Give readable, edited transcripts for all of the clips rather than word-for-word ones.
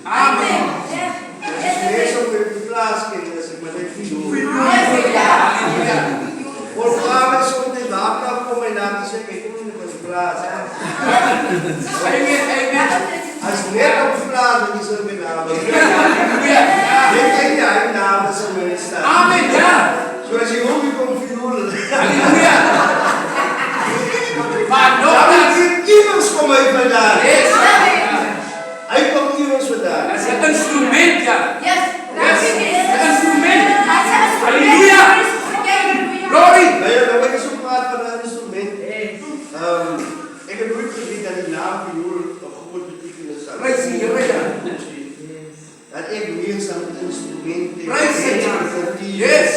Amen. Mensen op de plaats kinderen, zeg maar, dat niet doen. Halleluja. Voor vrouwen is om de naam komen en dan te zeggen, ik kom niet op de plaats. Amen. Amen. Als je net op de plaats bent, is er geen naam. Halleluja. Dit ken je eigen naam, dat zal er niet staan. Amen. Ja. Zoals je ook komt violen. Halleluja. Maar Ja, nogthans. maar iemand komt uit vandaan. Yes. Hij komt iemand vandaan. Dat is een instrument, ja. Yes. Een instrument. Halleluja. Glory. Nou ja, dan ben ik zo praat van een instrument. Ik heb nooit gezien dat die naam viool op goed betekenis staat. Prijs de Heer, ja. Dat ik meer aan het instrument denk. Prijs de Heer. Yes.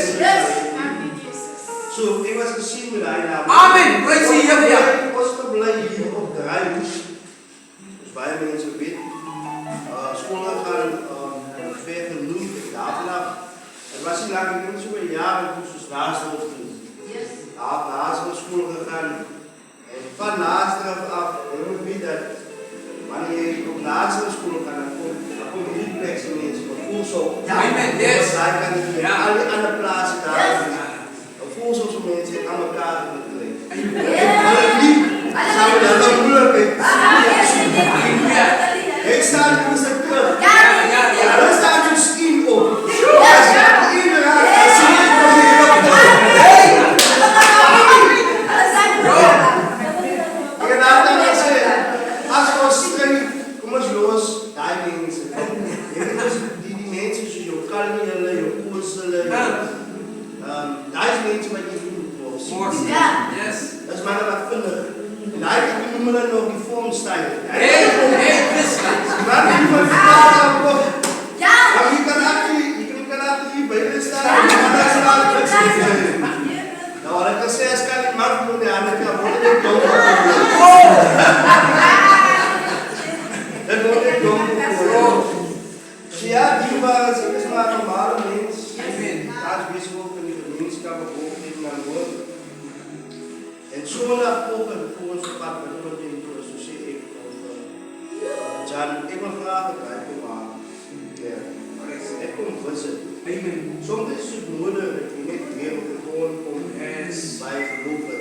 Zo, ik was gezien met hij naam. Amen. Prijs de Heer, ja. Ik was te blij hier op de Rijnhoes. Dus bij mensen weten. Scholen gaan ver genoemd in Davenaf. En was hij lang niet zo een jaar en toen ze naast ons doen. Naast de school gegaan. En van naast af, heel wie dat. Wanneer je op naast de school gaat, dan komen die pleksen mensen. Maar voel zo. Ja, amen. Yes. Hij kan niet meer. Ja. Alle andere plaatsen daar. Dan voel zo zo'n mensen aan elkaar moeten leggen. Maar niet, zou we dat dan moeilijk hebben. Halleluja. Ik sta nu eens terug. Ja. Dan staat je skin op. Als je inderdaad, als je niet van je op de ik heb altijd gezegd, als je was streng, kom eens los, daar mensen. Die mensen, zo je kalmeren, je koerselen, daar is mensen wat je goed wordt. Yes. Dat is maar wat vinden. En daar noemen we nog die vormstijl. Hey, Christus. Maar die van de taal wordt. Maar je kan achter je bij staan. Maar dat is wel een beetje. Nou, wat ik al zei, als kan ik maar doen, ja, dan kan ik dom dat wordt ik dom ja, die waren ze maar normale mensen. Daar is bisschop in de gemeenschap ook tegen mijn woord. En zo naar open voor ons gepakt met wat in voor zo zie ik Jan, ik wil graag een kijken maken. Ja, ik kom vissen. Soms is het nodig dat je niet meer op de grond komt bij gelopen.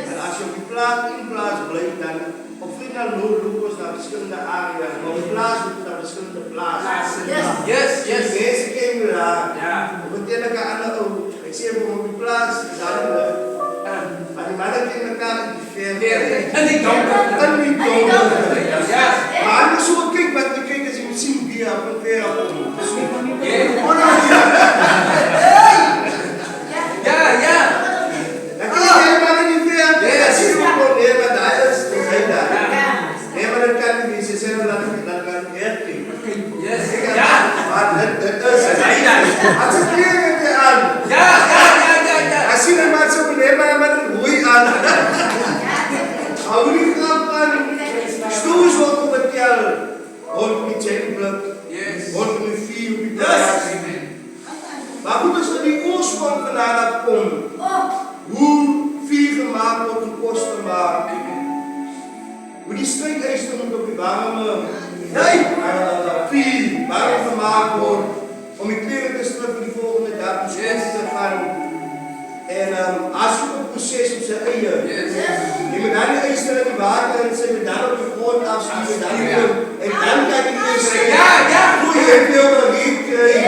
En als je op die plaats in plaats blijft, dan op vrienden lopen naar verschillende area's, maar op plaats moet naar verschillende plaatsen. Yes. De mensen komen daar. Ja. Op een derde andere ook. Ik zie hem op die plaats, maar die mannen tegen elkaar in die ver. En die donker. Ja. Maar als je zo kijkt wat je kijkt, als je moet zien wie op een ver komt. Ja. Dan kijk je helemaal in die ver. Dan zie je gewoon, nee, maar daar is het daar. Nee, maar dat kan niet. Ze zeggen dat kan niet herkijken. Yes. Maar dat is het. Als je kleren weer aan. Ja. Als je hem maar zo neemt, maar met een roei aan. Hou die grap aan. Stoer zo op het kerel. Hoort niet checkblok. Hoort niet vier op die plaats. Maar goed, als er die oorsprong vandaan komt. Hoe vier gemaakt wordt, hoe kosten maken. Hoe die strijkijster moet op die warme. Vier warm gemaakt wordt. Om die kleren te strukken die volgende dag te gaan. En als je op het proces op zijn eigen, je moet dan die ijster in het water en ze moet dan op de grond afschieten. En dan kan je dus hoe je het veel gericht krijgt.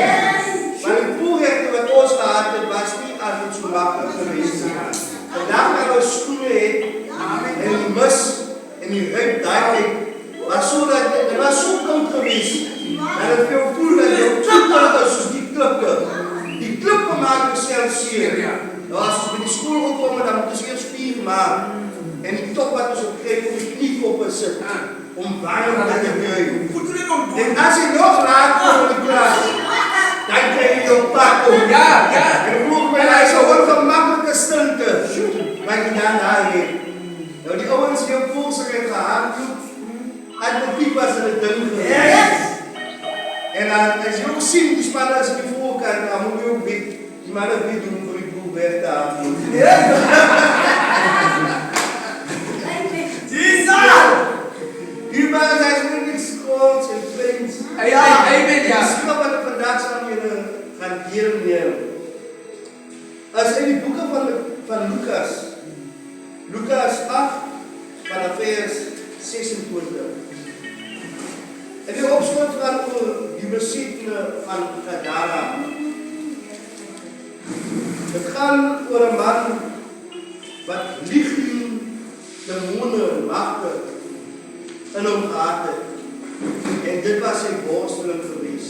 Maar die voorrechten wat ons gehad, het was niet altijd zo makkelijk geweest. Vandaag dat we schoenen hebben en die mus en die ruik duidelijk, dat was zo koud geweest. En het veel voel dat je klippen is zoals die klippen. Die klippen maken zelfs zeer. Nou, als we bij die school opkomen, dan moeten ze eerst spieren maken. En die top wat dus op een gegeven moment op je kniekoppen zit. Om warm te krijgen. En als je nog laat komt in de klas, dan krijg je een pak om. En dan vroeg mij, hij zo ongemakkelijke stunten. Wat je dan daar heeft. Nou, die ouders die op Poolsel heeft gehad, uit de piep was er het ding geweest. En als je ook ziet, die spannen als je die voorkant, dan moet je ook weten. Die mannen weer doen voor die broek weg daar. Die waren zijn niks groots en kleins. Lukas 8 vanaf vers 26. En die opskrif gaan oor die disipele van Gadara. Het gaan oor 'n man wat liggaam, demone, magte in hom gehad het. En dit was sy worsteling gewees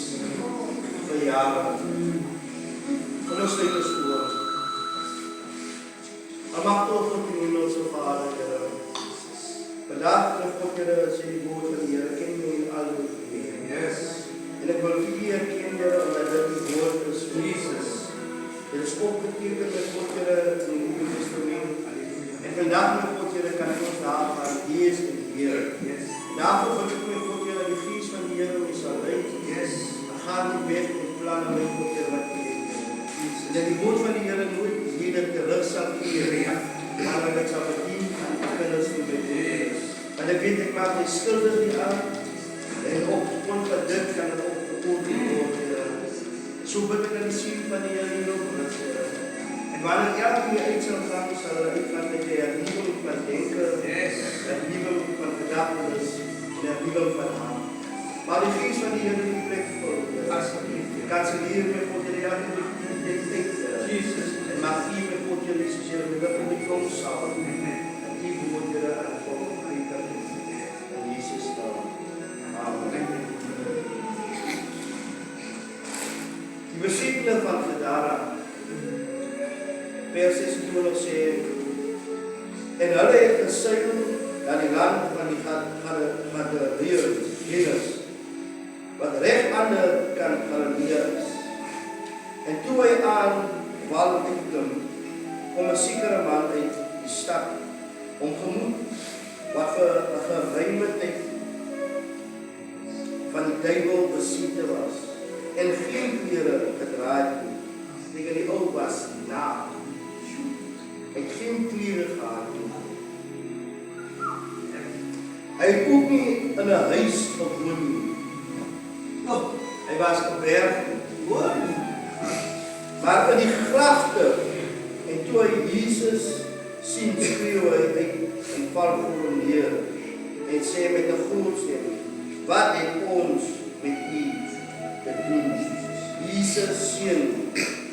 vir jare. En ons steek ons voor. Almachtig God in hemelse Vader, Here. Vandag terug God, Here, sê die woord van die Here, ken my in al jou geweer. Yes. En ek wil vir U erken, Here, omdat dit die woord is van Jesus. Dit is opgeteken met God, Here, in die Nuwe Testament. En vandag met God, Here, kan ek ons daarvan lees en leer. Yes. Daarvoor wil ek met God, Here, die Gees van die Here my sal lei. Yes. Dan gaan die weg en planne met God, Here, wat U het. En dat die woord van die Here nooit hier terug sal keer, maar dat ek sal bedien aan die kinders van my Heer. Want ek weet, ek maak my skuldig nie aan, en op grond van dit kan ek ook veroordeel word, Here. So bid ek aan die siel van die Here hier op rus, Here. En wanneer elke keer uit sal gaan, sal hulle uitgaan met die hernieuwing van denken, hernieuwing van gedagtenis, en hernieuwing van hand. Maar die Gees van die Here die plek vul, asseblief. Kanselier met God, Here, ja, Jesus, en mag U met God, Here, soos Here, met dit in die klomp sal, en U woord, Here, aan volk preek, in Jesus naam. Amen. Die disipele van Gadara, vers 26 sê, en hulle het geseil na die land van die Gadareërs, wat reg aan die kant Galilea is. En toe hy aan wal uitklim, kom 'n sekere man uit die stad, ongemoed, wat vir 'n geruime tyd van die duiwel besiete was, en geen klere gedra het nie. Tegen die ou was naak. Hy het geen klere gehad nie. Hy het ook nie in 'n huis gewoon nie. Hy was geberg, maar in die grafte, en toe hy Jesus sien, skreeu hy uit en val voor hom neer en sê met 'n groot stem, wat het ons met U te doen, Jesus, Seun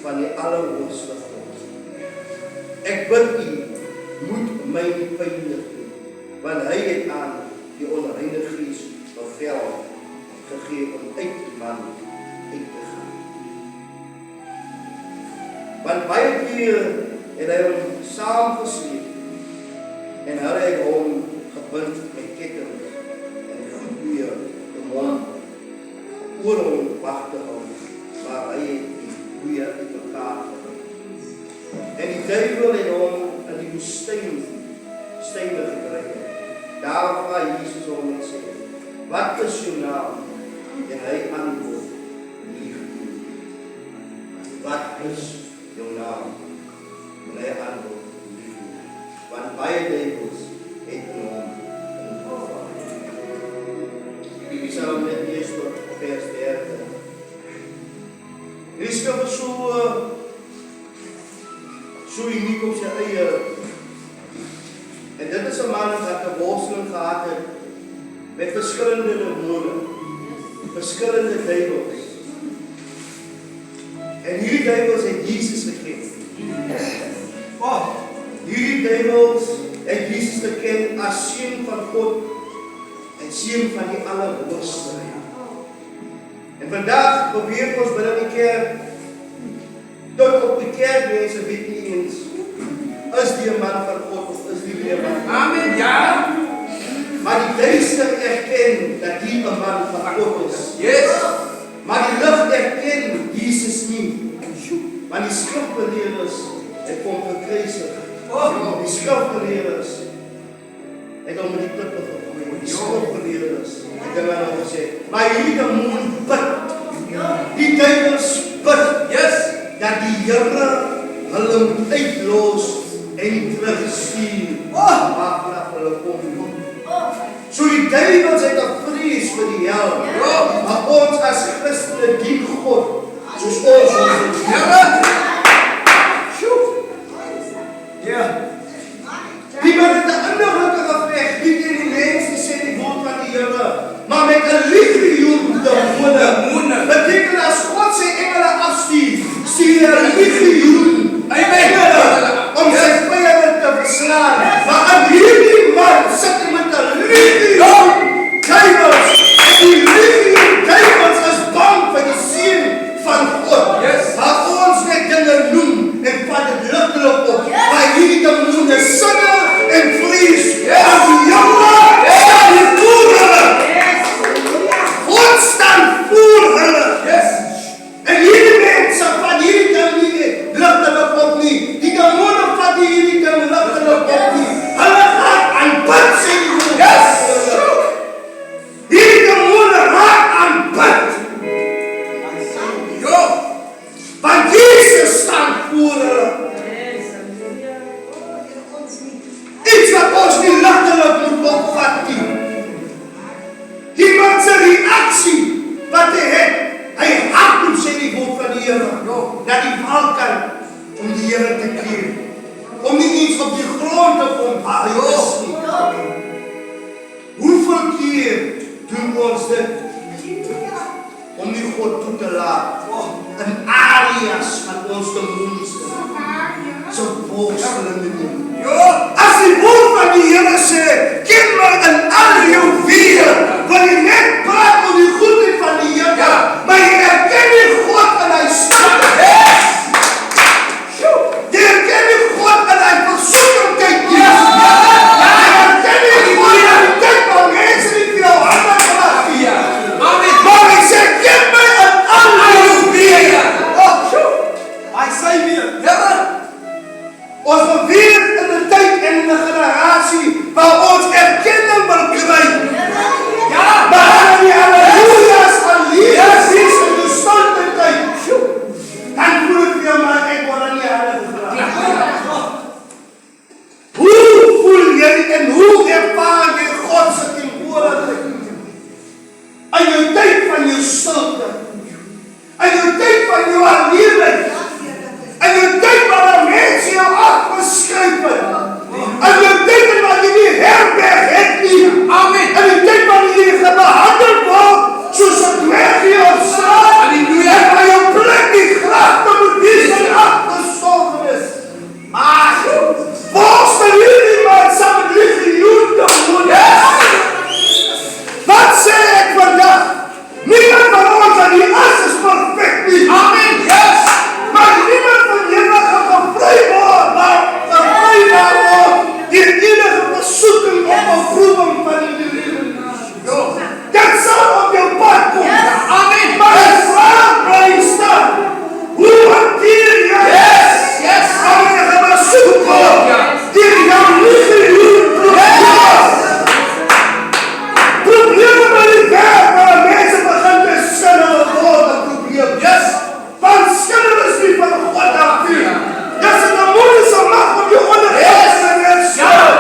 van die Allerhoogste God? Ek bid U, moet my nie pynlik doen, want hy het aan die onreine gees bevel gegee om uit die man uit te gaan. Want baie keer het hy hom saamgesleep en hulle het hom gebind met kettinge en goed weer om hom oor hom wag te hou, maar hy het die goeie uit mekaar gebind. En die duiwel het hom in die woestyn gekry. Daar vra Jesus hom en sê, wat is jou naam? En hy antwoord, Liefde. Wat is jou naam? En hy antwoord, Liefde. Want baie duivels het in hom ingeval. Die sal net lees tot vers 30. Die skrif is so uniek op sy eie. En dit is 'n man wat 'n worsteling gehad het met verskillende demone, verskillende duivels. En hierdie duivels het Jesus geken. Hierdie duivels het Jesus geken as Seun van God en Seun van die Allerhoogste. En vandag probeer ons binne die kerk, tot op die kerk mense weet nie eens, is die 'n man van God of is die 'n man? Amen, ja. Maar die duister erken dat die 'n man van God is. Yes. Maar die lig erken Jesus nie. Want die skrifgeleerdes het hom gekruisig. Die skrifgeleerdes het hom met die klippe gegooi. Die skrifgeleerdes het hulle aan hom gesê, maar hierdie demoon bid. Die duivels bid. Yes. Dat die Here hulle moet uitlos en terugstuur. Waar hulle kom. So die duivels het 'n vrees vir die hel. Maar ons as Christene dien God soos ons. Ja. God toe te laat in areas van ons demoniese so worstelinge neem. As die woord van die Here sê, ken my in al jou weë, wil jy net praat oor die goedheid van die Here, maar jy erken nie God in hy stand. Jy erken nie God in hy versoekingheid nie. Jy erken nie God in die tyd waar mense nie vir jou handen gelaat nie. Maar hy sê, ken my in al jou weë. Hy sê weer. Ons wil weer in 'n tyd en in 'n generasie waar ons erkenning wil kry. Maar die halleluja's van Jesus is in die standpuntheid. Dan voel ek weer maar ek word aan die hande gevra. Hoe voel jy en hoe ervaar jy God se teenwoordigheid? In jou tyd van jou stilte. In jou tyd van jou alleenheid. In jou tyd waar mense jou afgeskryf het. In jou tyd waar jy nie herberg het nie. Amen. In die tyd waar jy behandeld word soos 'n klergie op straat. Halleluja. En waar jou plek die grafte moet wees en afgestorven is. Maar worstel hierdie man saam met legioen demonen. Wat sê ek vandag? Niemand van ons aan die as is perfect nie. Amen. Yes. Maar niemand van julle gaan gevry word, maar gevry word deur enige versoeking of beproewing van die lewe. Dit sal op jou pad kom. Amen. Maar die vraag bly staan. Hoe hanteer jy? Yes. Wanneer jy besoek word deur jou legioen probleme by die werk waar mense begin te skinne word 'n probleem. Yes. Want skinne is nie van God af nie. Dis 'n demoniese mag om jou onderhewing te stel.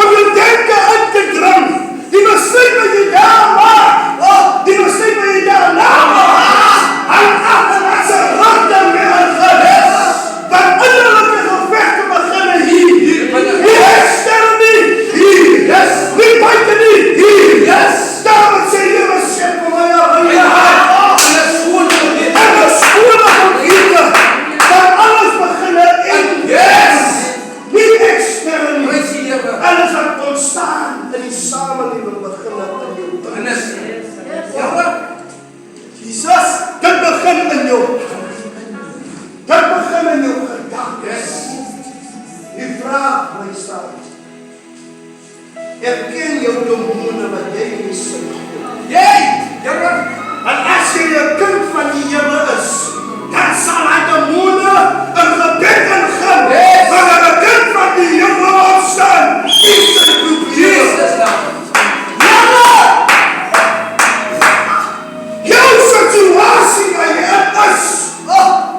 Om jou denke in te drum. Die besluit wat jy daar maak. Die besluit wat jy daar maak. Hang af en laat sy rugte meer in gewees. Want innerlijke gevechten beginnen hier. Hier herstel nie. Hier. Yes. Nie buiten nie. Hier. Yes. Daarom sê jy skep vir my hart. En is skoon vir dit. En een skole omgeving, waar alles beginnen in. Yes. Nie extern nie. Prys die Here. Alles wat ontstaan in die samelewing beginnen in jou. En is. Jesus, dit begin in jou. Dit begin in jou gedagtes. Yes. Die vraag bly staan. Erken jou demone wat jy nie sien. Jy. Here. Want as jy 'n kind van die Here is, dan sal hy demone in gebed ingaan. Yes. Wanneer 'n kind van die Here opstaan, is dit probleem. Jesus naam. Jou situasie waar jy in is,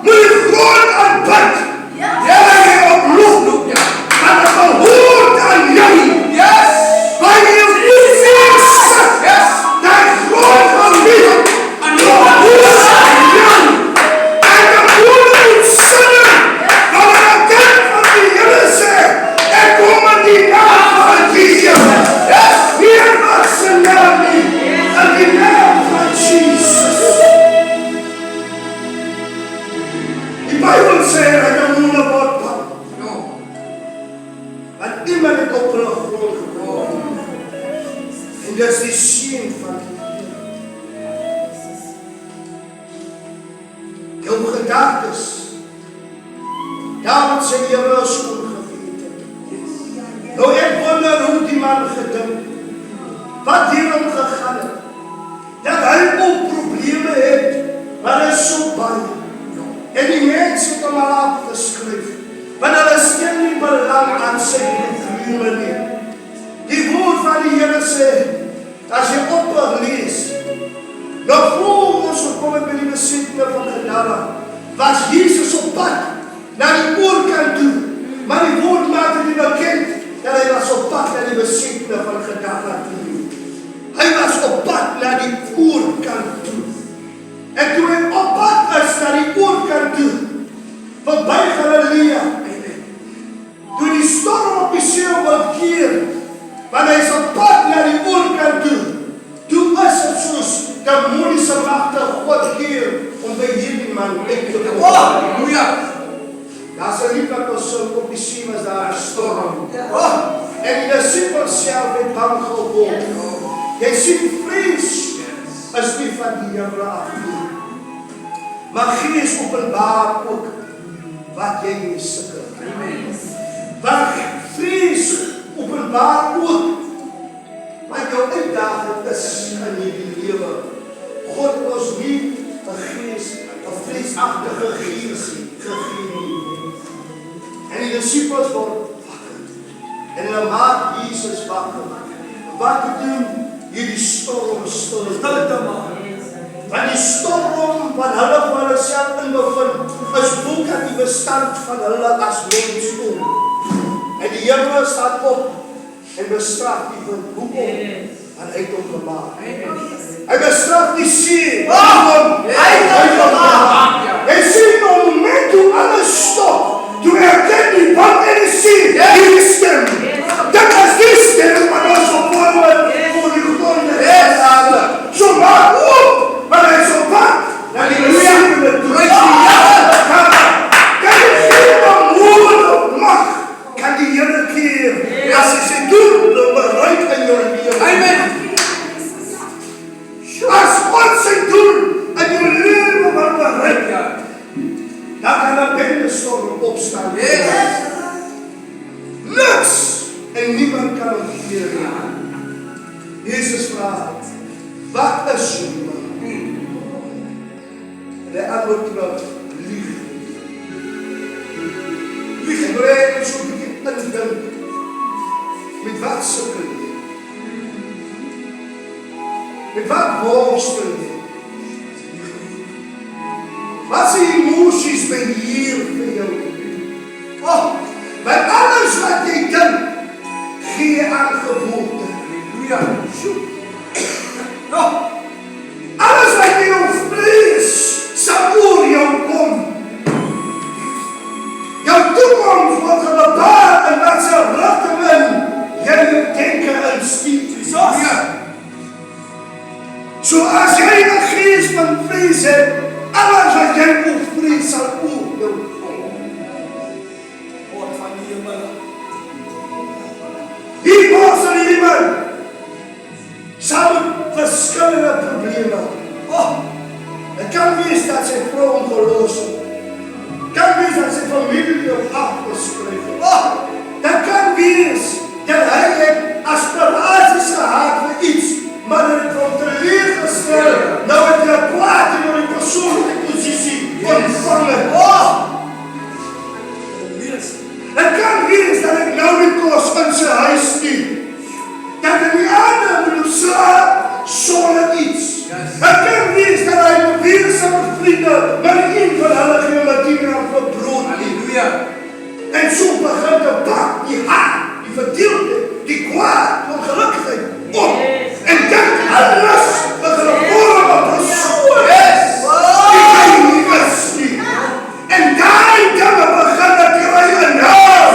moet jy groot aanbid. Jy op lof. Ja. Want het behoort aan jou. Yes. Waar jy op die sit, Yes. die groot gebied, En behoort aan jou. En de woorden moet zingen. Wanneer een kind van die Here sê, ek kom in die naam van die Here. Yes. Hier was zijn naam nie, in die naam van Jesus. Die Bijbel sê, dat demone word bang. No. Want iemand het op hulle grond gekom. En dis die seën van die Here. Jou gedagtes. David sê Here is ongewete. Nou ek wonder hoe die man gedink. Wat hier hom gegaan het. Dat hy ook probleme het. Maar dit is so baie. En die mense het hom al afgeskryf. Want hulle stel nie belang aan sy probleme nie. Die woord van die Here sê, as jy ophou lees, nou voor ons gekom het by die besitting van Gadara, was Jesus op pad na die oorkant toe. Maar die woord maak het nie bekend dat hy was op pad na die besitting van Gadara toe. Hy was op pad na die oorkant toe. En toe hy op pad is na die oorkant toe, verby Galilea, toe die storm op die see wil keer, want hy is op pad na die oorkant toe, toe is het soos demoniese magte God keer die Here afdoen. Maar Gees openbaar ook wat jy mee sukkel. Want Gees openbaar ook wat jou uitdaging is in hierdie lewe. God het ons nie 'n gees, 'n vleesagtige gees gegee nie. En die disippels word wakker. En hulle maak Jesus wakker. Wat te doen? Hierdie storm stil te maak. Want die storm wat hulle van hulle self in bevind, is boek die bestand van hulle as mens doen. En die Here staan op en bestraf die wind. Hoekom? En hy het hom gemaak. Hy bestraf die see. Waarom? Hy het hom gemaak. Hy sien op die moment toe alles stop. Toe herken die wind en die see. Die stem. Dat is die stem wat ons opvoeren voor die gronde. So maak op. Maar hy is op pad. Na die lewende toe. Kan die Here woord of mag. Kan die Here keer. As hy sy doel bereik in jou lewe. Amen. As God sy doel in jou lewe wil bereik, dan kan 'n bendestorm opstaan. Niks en niemand kan hom keer nie. Jesus vra, wat is jou naam? En hy antwoord terug, lieg. Lieg, en hy het so 'n bietjie indink. Met wat sukkel jy? Met wat worstel jy? Wat se emosies beheer vir jou? By alles wat jy dink, gee jy aangebote. Halleluja. Alles wat jy jou vrees, sal oor jou kom. Jou toekoms word gebepaal en wat se rigting in jy denke en stuur. So as jy 'n gees van vrees het, alles wat jy moet vrees sal oor jou kom. Van die hemel. Die boos in die hemel sal verskillende probleme. Het kan wees dat sy vrou ongeloos het. Kan wees dat sy familie op afgeskryf het. Dat kan wees dat hy het aspiraties gehad vir iets, maar dat het hom teleurgestel. Nou het hy kwaad in die persoonlijke posisie ontvangen. Het kan wees dat ek nou die kos in sy huis nie. Dat in die ander moet slaap sonder iets. Het kan wees dat hy beweer sy vriende, maar een van hulle gee hom 10 rand vir brood. Halleluja. En so begin te bak die haat, die verdeelde, die kwaad, ongelukkigheid op. En dink alles begin een vorm op persoon. Die hy nie is nie. En daarin dinge begin te kry in haar.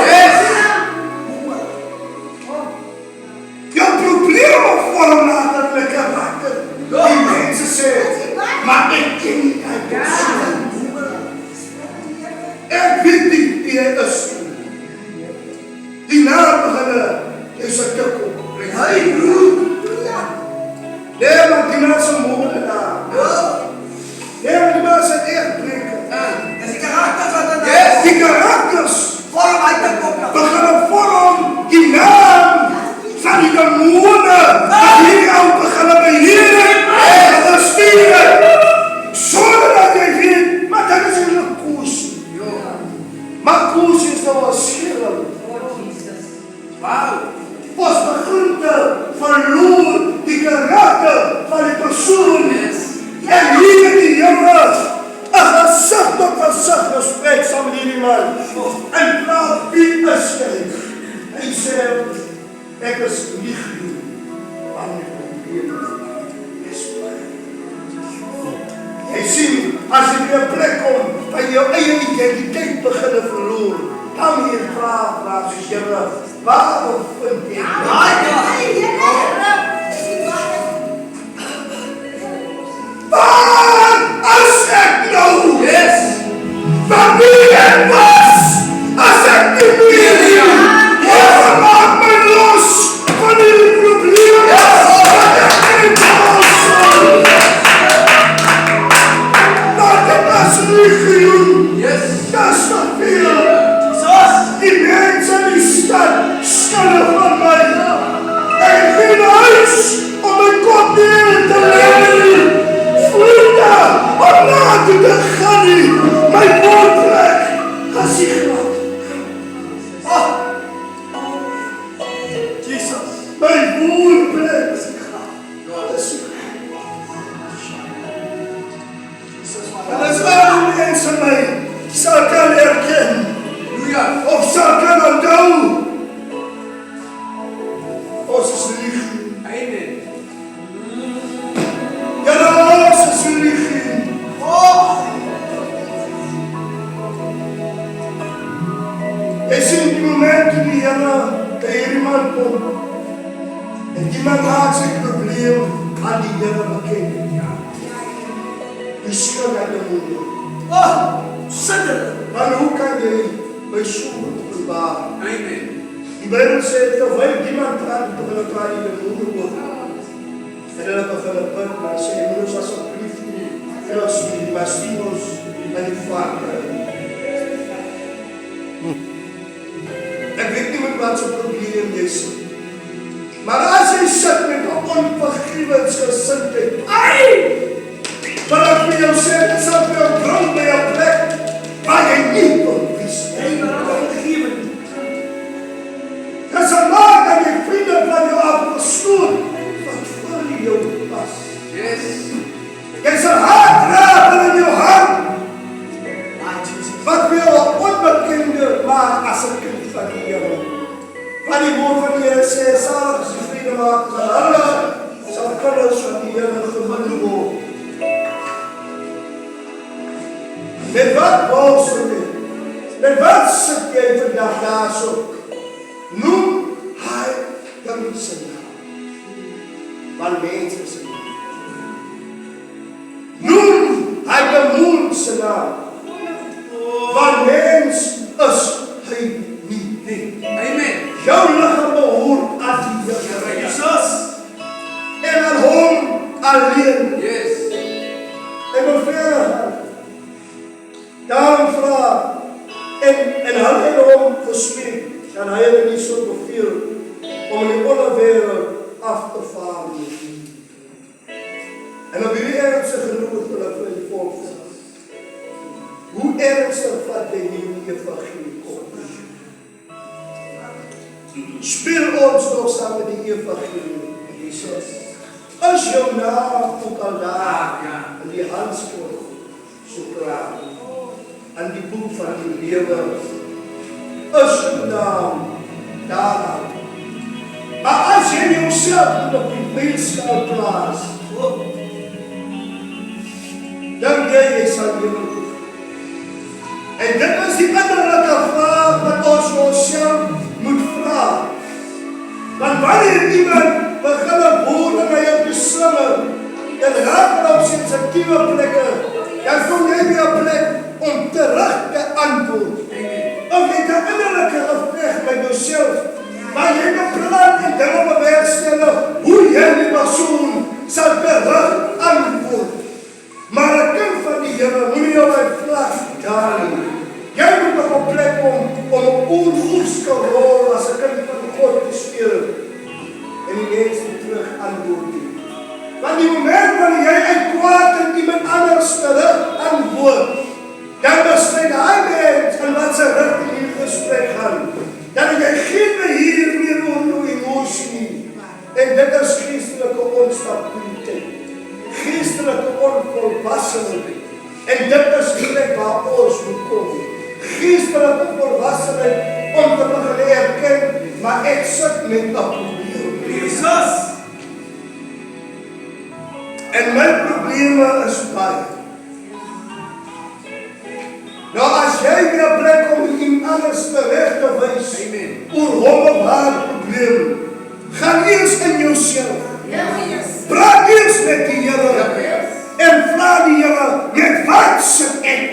Jou probleme vorm later in die karakter. Die mense sê, maar ek ken nie die persoon. Ek weet nie wie hy is. Die naam beginne is 'n tik op. Hy roep. Nee, maar die mense moorde daar. Nee, maar die mense echt breken. Dis die karakters wat dan Die karakters vorm uit die kop. beginnen vorm die naam van die demone wat hier al beginnen beheer en besturen. Zonder dat jy weet, maar dat is een koers. Maar koers is nou een schillen. Ons begin te verloor die karakter van die persoon. En hier in die Here, 'n gesig tot gesig gesprek saam met hierdie man. En vraag, wie is jy? Hy sê, ek is lieg nie. Maar my probleem is my. Jy sien, as jy weer 'n plek kom, waar jou eie identiteit begin verloor, dan jy vraag, soos Here, waarom vind jy? Waar as ek nou? Van wie ek was, as ek nie meer nie. Here, maak my los van die probleme. Wat ek in die laat u dit gaan nie. My woonplek is die graf. Jesus. My woonplek is die graf. Dis die graf. En as al die mense my sal kan herken, Halleluja. of sal kan onthou, ons is lieg. Amen. Here, ons is lieg. Jy sien die moment toe die Here by hierdie man kom, en die man maak sy probleem aan die Here bekend. Die skuld aan die moeder. Sinne! Maar hoe kan jy my sonde openbaar? Amen. Die Bybel sê, terwyl die man praat, toe hulle praat die moeder oor. En hulle begin hulle punt, maar sê, moeders asseblief nie, ons die mastimos en die vader. Ek weet nie met wat so probleem jy sit. Maar as jy sit met 'n onvergewensgesindheid, maar ek wil jou sê, dit sal vir jou bring by 'n plek waar jy nie verkies nie. Dit sal maak dat jy vriende van jou afgestoot wat voor jou pas. Yes. Jy sal haat raken in jou hart wat vir jou 'n onbekende maak as 'n kind van die Here. Want die woord van die Here sê, salig is die vrede maak, van hulle sal kinders van die Here genoem word. Met wat worstel jy? Met wat sit jy vandag daar so? Noem hy dan sy naam. Van mense sy naam. Noem hy dan sy naam. Van mens is hy nie. Amen. Jou liggaam behoort aan die Here Jesus. En aan hom alleen. Yes. En beveel. Daarom vra en hulle het hom gespreek en hy het nie so beveel om in die onderwêreld af te vaar nie. En op hierdie ernstige genoeg wil ek vir die volk sê. Hoe ernstig vat jy hierdie evangelie op? Speel ons nog saam met die evangelie, Jesus. As jou naam ook al daar in die handskrif so klaar. En die boek van die lewe is jou naam daar. Maar as jy jouself op die beeldskou plaas, dan jy sal hemel toe. En dit is die innerlijke vraag wat ons onsself moet vraag. Want wanneer iemand begin op woorde na jou te slinger, en raak op sensitieve plekke, dan kom jy by 'n plek om terug te antwoord. Of jy 'n innerlijke geveg met jouself, waar jy beplan en dinge bewerkstellig, hoe jy die persoon sal terug antwoord. Maar 'n kind van die Here moenie jou uitvlag daar nie. Jy moet op 'n plek om 'n oorvoedste rol as 'n kind van God te speel en die mense terug antwoord nie. Want die moment wanneer jy uit kwaad en iemand anders terug antwoord, dan besluit hy mens in wat sy rigting in die gesprek gaan. Dan jy geen beheer meer oor jou emosie nie. En dit is geestelike onstabiliteit. Geestelike onvolwassenheid. En dit is die plek waar ons moet kom. Geestelike volwassenheid om te begin erken, maar ek sit met 'n probleem. Jesus! En my probleme is baie. Nou as jy weer plek om iemand anders terecht te wys oor hom of haar probleem, gaan eers in jouself. Praat eers met die Here en vra die Here, met wat sit ek,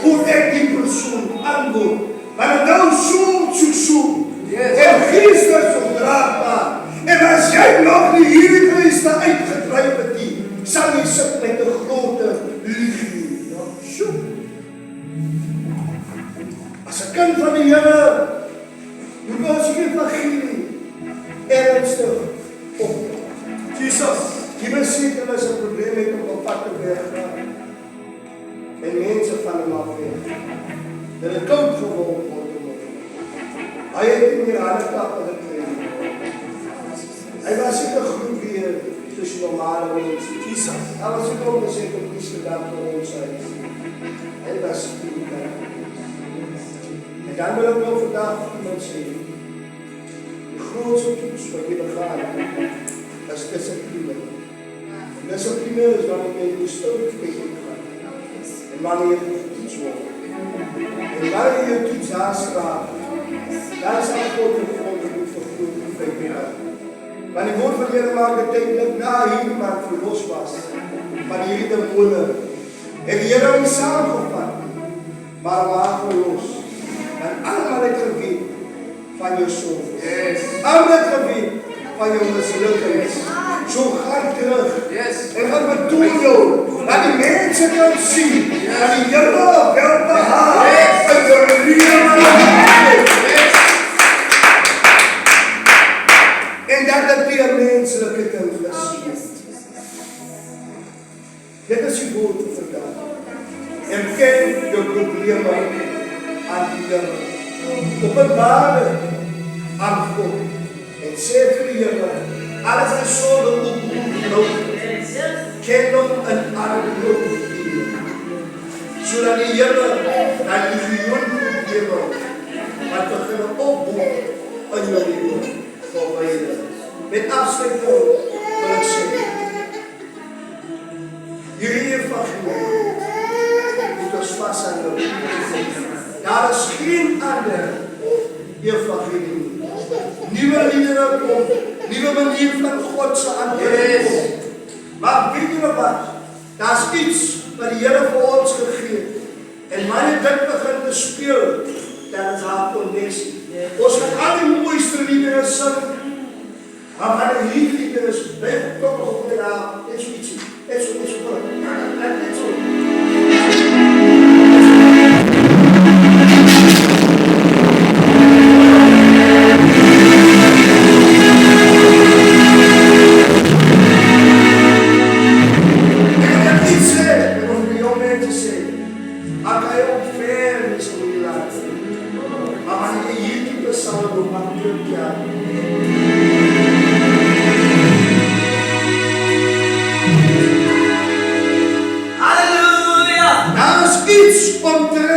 hoe ek die persoon antwoord. Want het nou so, en geestig so draagbaar. En as jy nog die hierdie geeste uitgedryf het nie, sal jy sit met 'n grote liefde. As 'n kind van die Here, moet ons die evangelie ernstig op. Jesus, jy beseker as 'n probleem het op 'n pad te weg. en mense van hom af weg. Dat het koud geword word om hom. Hy het nie meer harde kappe gekry. Hy was seker goed weer tussen normale mense. Hy was ook om gesê om iets gedaan vir ons huis. Hy was goed daar. En dan wil ek nou vandag iemand sê, die grootste toets wat jy begaan is discipline. Discipline is wanneer jy die stil tegen gaan. En wanneer jy toets word. En wanneer jy toets aanspraak, dan is al God en God moet vergroot en vryheid. Want die woord van Here maak dit duidelik na hierdie man verlos was van hierdie demone. En die Here hom saamgevat, maar waar verlos. En almal het geweet van jou sonde. Yes. Almal het geweet van jou mislukking. So gaan terug. Yes. En gaan betoon jou, dat die mense kan sien, dat die Here wel behaag in jou lewe. En dat het die menselijke ding is. Dit is die woord van vandaag. En ken jou problemen aan die Here. Openbaar aan God. En sê vir die Here, alles is sonde opgeloop. Ken hom in alle problemen. Zodat die Here aan die miljoen problemen wat begin opbouw in jou leven. Met afsluiting wil ek sê, hierdie evangelie moet ons vas aan jou. Daar is geen ander evangelie. Nuwe liedere kom, nuwe manier van God se antwoord kom. Maar weet julle wat? Daar's iets wat die Here vir ons gegee het. En wanneer dit begin te speel, dan is haar connectie. Ons gaan al die mooiste liedere sing. Maar wanneer hierdie liedere is, blijf toch nog op met haar. Net so ietsie. Net so. Net so. Iets om te